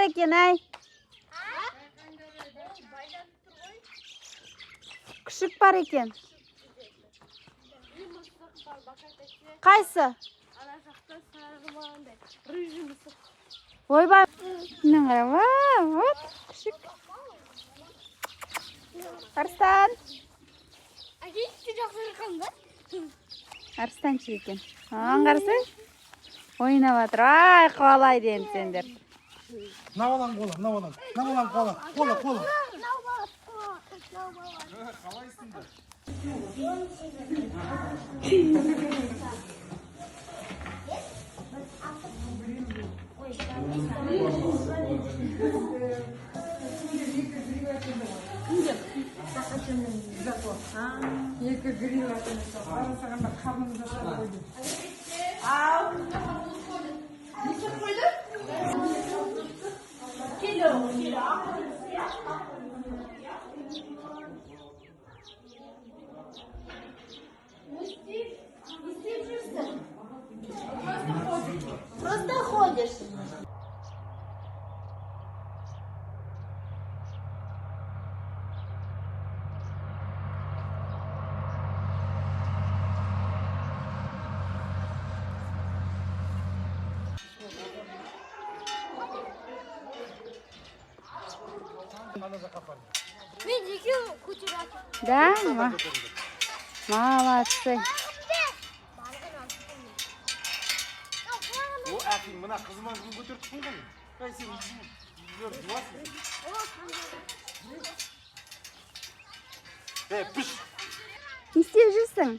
ekan, ay. Kushuk бар ekan. Qaysi? Ana жақта sarg'amondek, rыжий мысық. Voy, bundan qara. Вот, kushuk. Arslan. Akisi жақсырқанда. Arslanchi ekan. Qarasang. O'ynab Ay, qolaydi endi sendir. Navalan qola. Екі грил сағанда қарнымыз жасап қойды. Просто ходишь. Видите, кучерак. Да? Молодцы. О, әкең мына қызыман күн көтеріп қойған. Қай сен жуасың. Піш. Не істеп жүрсің?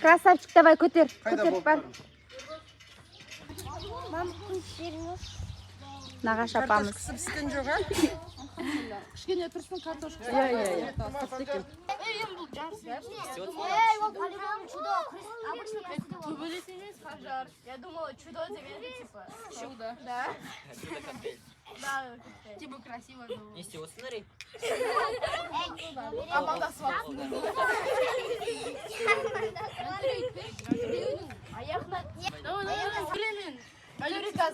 Красавчик, давай көтер. Көтеріп бар. Нағаш апамыз. Картошкасы піскен жоқ, а? Кішкене тұрсын картошка. Эй, бұл жақсы. Эй, ол по-любому чудо. Тубылис емес, пожар. Я думала, чудо деген типа. Чудо. Да. Да, типа красиво было. Не стекло, смотри. Амандасып. Аяқна. Давай, времен. Алюриказ.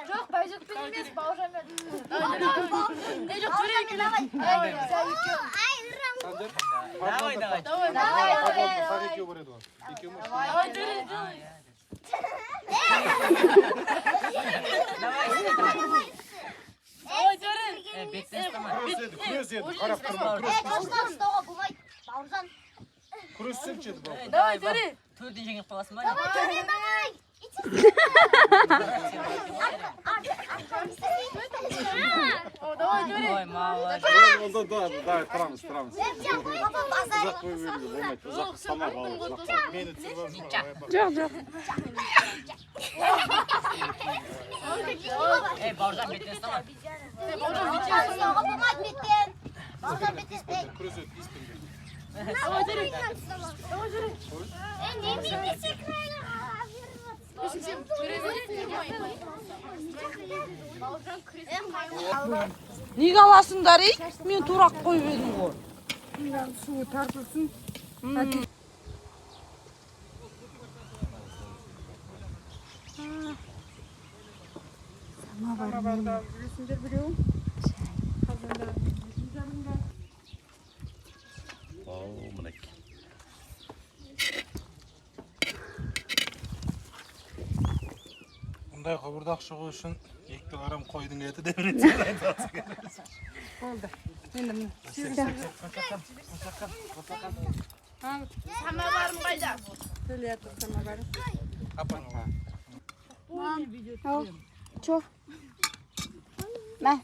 Жоқ, байжетпен емес, бауыржанмен. Давай. Давай, Төрден жеңіп қаласың ба? Ой, молодец. Давай, тұрамыз. Ұзақ қой беруге болмайды. Ұзақ самар балығы. Мені түсіріп жоқ. Ей, бауыржан беттен ұстама. күреседі, естің. Неге аласыңдар, ей? Мен турақ қойып едім ғой. Суы тартылсын. Самоварда жүресіңдер біреуін. Қазанда жарыңдар. Мінекей. Мұндай қабырдақ шығу үшін екті қарам қойдың еті де бірінші Болды. Енді міне. Самоварым қайда? Төлетіп самовары. Апанға. Чо? Мә.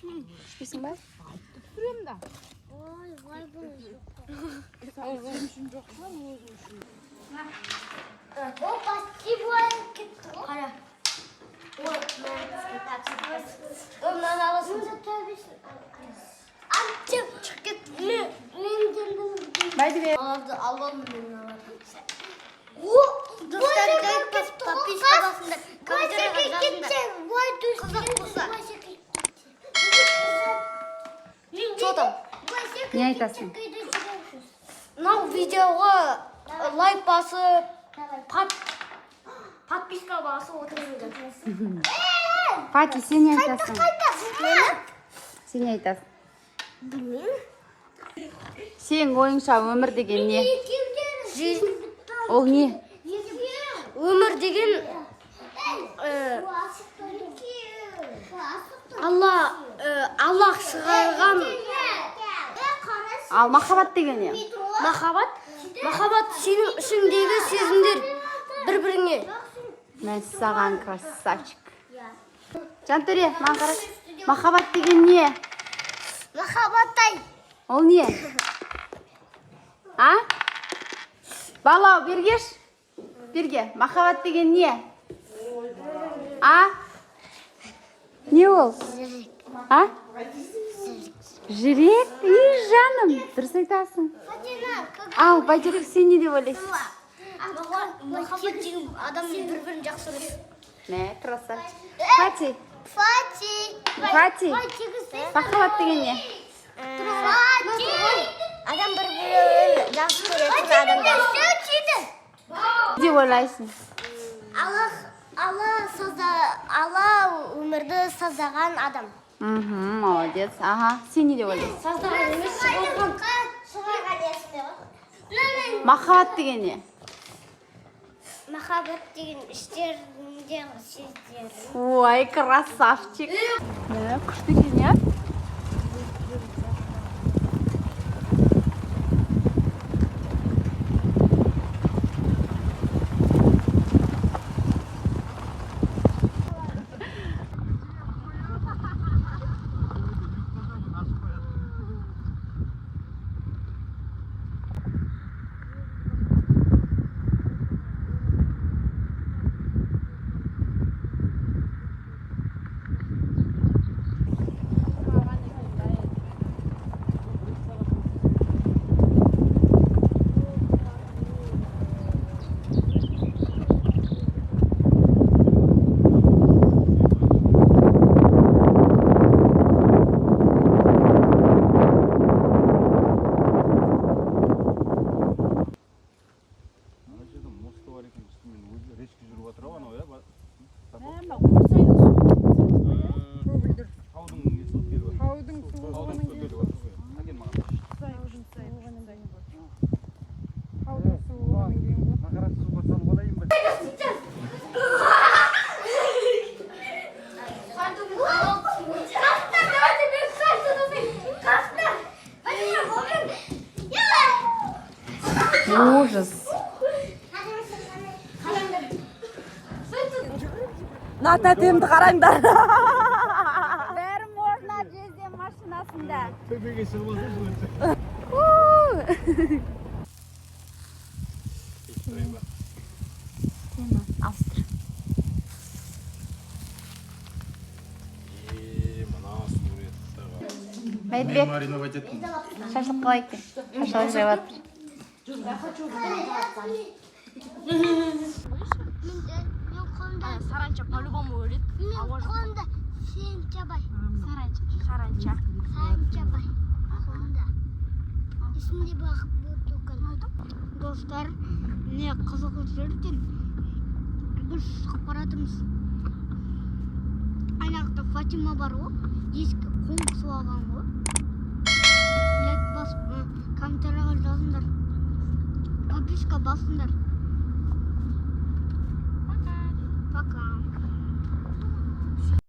Ішпесің ба? Ой, вай бұл. О, спасибо. Қара. Ой, мынаны аласың. Антеп шығып кет. Мен келдім. Байдыбек. Аларды аламын мен аларды. Достар, подписка басыңдар. Комментарийға жазыңдар. Қызық болса. Что там? Не айтасың? Мынау видеоға лайк басып, подписка басып отырсың. Фати, сен не айтасың? Сен не айтасың? Сен ойыңша өмір деген не? Ол не? Өмір деген Аллах шығарған. Ал махаббат деген не? Махаббат сенің ішіңдегі сезімдер бір-біріңе. Мәссаған, красавчик. Жантөре, маған қараш. Махаббат деген не? Махаббаттай. Ол не? А? Балау, бергеш? Берге, махаббат деген не? А? Не ол? А? Жүрек? Ей, жаным, дұрыс айтасың. Ал, Байтерек, сен не деп ойлайсың? Махаббат деген адамның бір-бірін жақсы көреді. Не, красавчик. Фати, махаббат деген не? Адам бір-бірін жақсы көретін адамдар. Не деп ойлайсың? Алла өмірді саздаған адам. Молодец. Ага, сен не деп ойлайсың? Саздаған емес, шығарған есімде ғой. Махаббат деген не? Махаббат деген іштерінде сездер. Ой, красавчик. Не, күшті екен, не? Ужас. Мына тәтемді қараңдар. Бәрі можно жезден машинасында. Төбеге шығып Австр. Мәйтбек, мариновать еттім. шашлық қалай екен? Шашлық жеп жатыр. Саранча по-любому өледі. Мен қолымда Сенчабай. Саранча. Саранчабай. Қолымда. Есімде бағып болды өкін. Достар, не қызық жүрден біз шығып баратырмыз. Аяқта Фатима бар ғой. Ескі қоңқысы алған ғой. Лайк басып, комментарияға жазыңдар. Подписка басыңдар.